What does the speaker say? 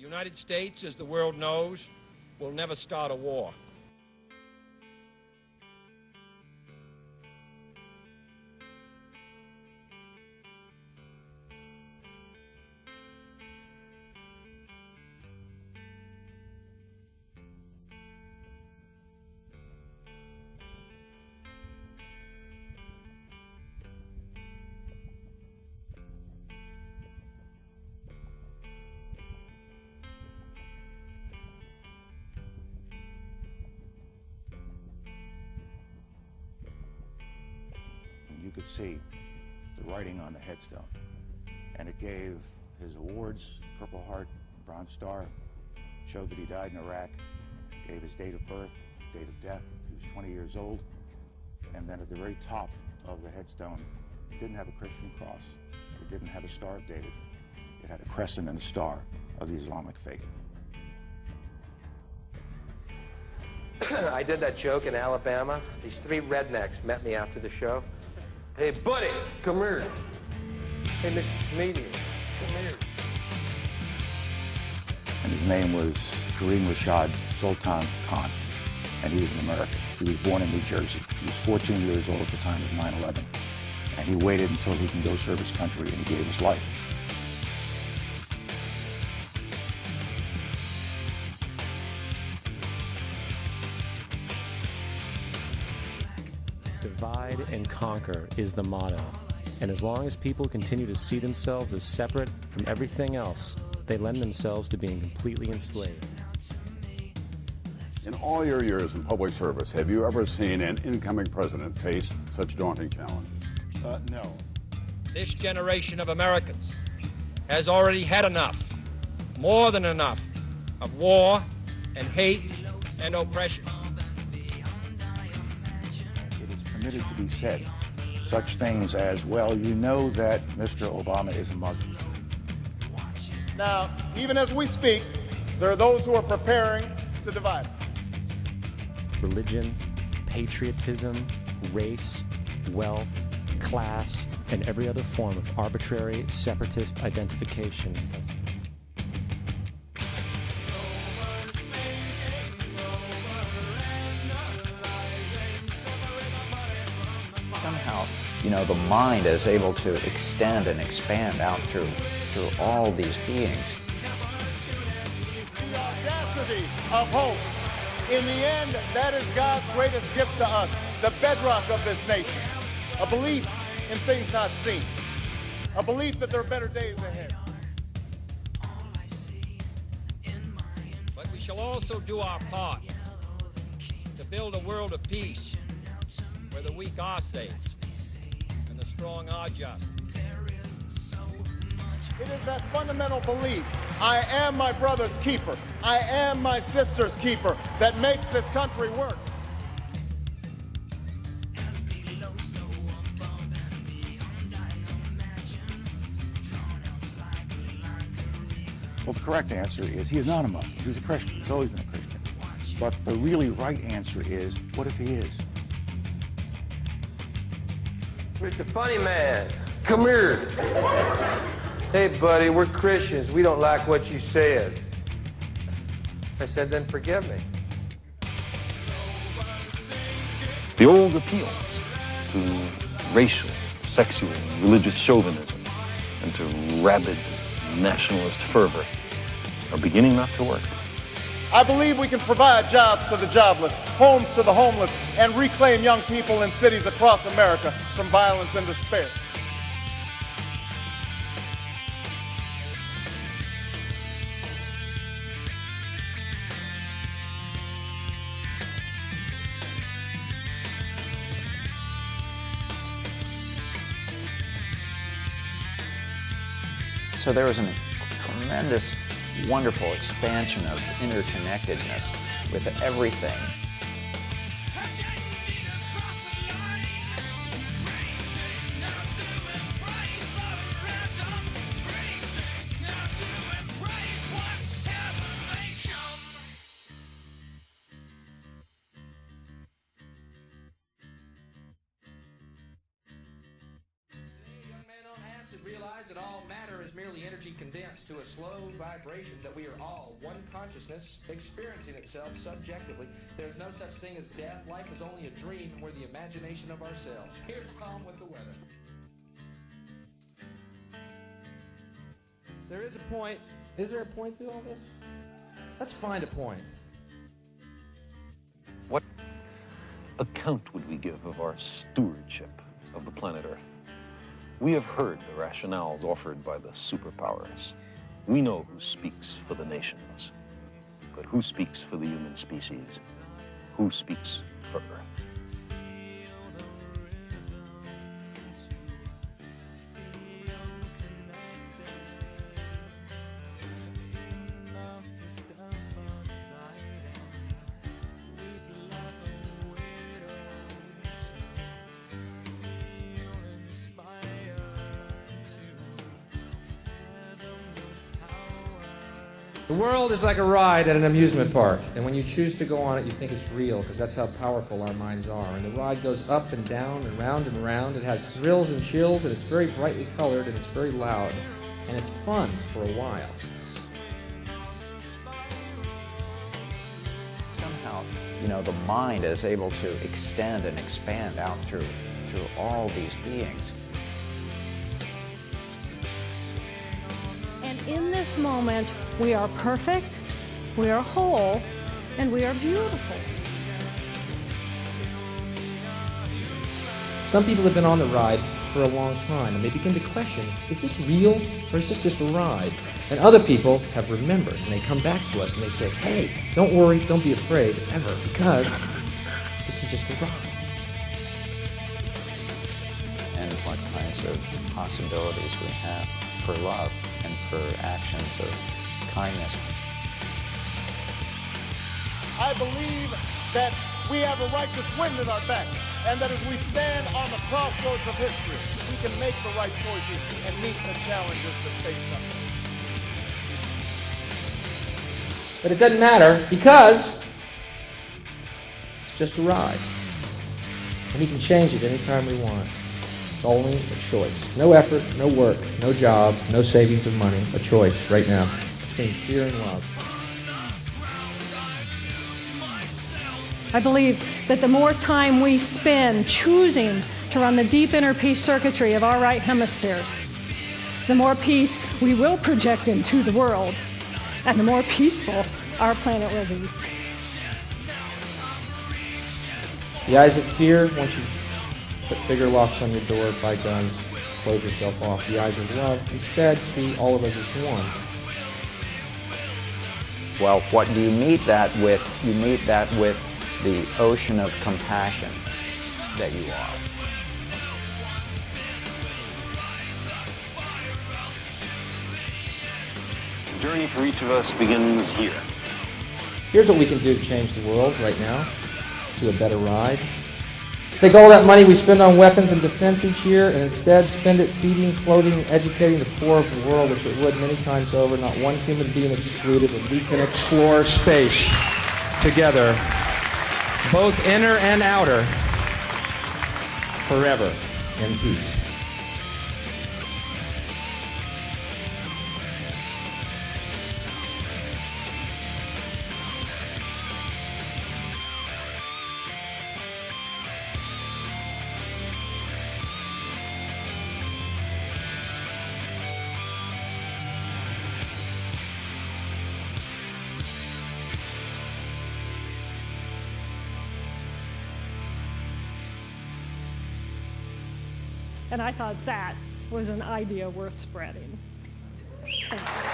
United States, as the world knows, will never start a war. You could see the writing on the headstone, and it gave his awards, Purple Heart, Bronze Star, showed that he died in Iraq, gave his date of birth, date of death. He was 20 years old, and then at the very top of the headstone, it didn't have a Christian cross, it didn't have a star dated, it had a crescent and a star of the Islamic faith. I did that joke in Alabama. These three rednecks met me after the show. Hey, buddy, come here. Hey, Mr. Comedian, come here. And his name was Kareem Rashad Sultan Khan, and he was an American. He was born in New Jersey. He was 14 years old at the time of 9/11, and he waited until he can go serve his country, and he gave his life. Divide and conquer is the motto. And as long as people continue to see themselves as separate from everything else, they lend themselves to being completely enslaved. In all your years in public service, have you ever seen an incoming president face such daunting challenges? No. This generation of Americans has already had enough, more than enough, of war and hate and oppression. It is permitted to be said such things as, well, you know that Mr. Obama is a Muslim. Now, even as we speak, there are those who are preparing to divide us. Religion, patriotism, race, wealth, class, and every other form of arbitrary separatist identification. Somehow, you know, the mind is able to extend and expand out through all these beings. The audacity of hope. In the end, that is God's greatest gift to us, the bedrock of this nation. A belief in things not seen. A belief that there are better days ahead. But we shall also do our part to build a world of peace where the weak are safe and the strong are just. It is that fundamental belief, I am my brother's keeper, I am my sister's keeper, that makes this country work. Well, the correct answer is he is not a Muslim. He's a Christian. He's always been a Christian. But the really right answer is, what if he is? Mr. Funny Man, come here. Hey, buddy, we're Christians. We don't like what you said. I said, then forgive me. The old appeals to racial, sexual, religious chauvinism and to rabid nationalist fervor are beginning not to work. I believe we can provide jobs to the jobless, homes to the homeless, and reclaim young people in cities across America from violence and despair. So there was a tremendous, wonderful expansion of interconnectedness with everything. Realize that all matter is merely energy. energy condensed to a slow vibration that we are all one consciousness experiencing itself subjectively. There's no such thing as death. Life is only a dream, and we're the imagination of ourselves. Here's Tom with the weather. There is a point. Is there a point to all this? Let's find a point. What account would we give of our stewardship of the planet Earth? We have heard the rationales offered by the superpowers. We know who speaks for the nations, but who speaks for the human species? Who speaks for Earth? The world is like a ride at an amusement park, and when you choose to go on it, you think it's real, because that's how powerful our minds are. And the ride goes up and down and round and round. It has thrills and chills, and it's very brightly colored, and it's very loud, and it's fun for a while. Somehow, the mind is able to extend and expand out through all these beings. And in this moment, we are perfect, we are whole, and we are beautiful. Some people have been on the ride for a long time, and they begin to question, is this real, or is this just a ride? And other people have remembered, and they come back to us, and they say, hey, don't worry, don't be afraid, ever, because this is just a ride. And what kinds of possibilities we have for love and for actions of kindness. I believe that we have a righteous wind in our backs, and that as we stand on the crossroads of history, we can make the right choices and meet the challenges that face us. But it doesn't matter, because it's just a ride. And we can change it anytime we want. It's only a choice. No effort, no work, no job, no savings of money. A choice right now. Between fear and love. I believe that the more time we spend choosing to run the deep inner peace circuitry of our right hemispheres, the more peace we will project into the world, and the more peaceful our planet will be. The eyes of fear, once you put bigger locks on your door, buy guns, close yourself off. The eyes of love, instead, see all of us as one. Well, what do you meet that with? You meet that with the ocean of compassion that you are. The journey for each of us begins here. Here's what we can do to change the world right now, to a better ride. Take all that money we spend on weapons and defense each year and instead spend it feeding, clothing, and educating the poor of the world, which it would many times over, not one human being excluded, and we can explore space together, both inner and outer, forever in peace. And I thought that was an idea worth spreading. Thanks.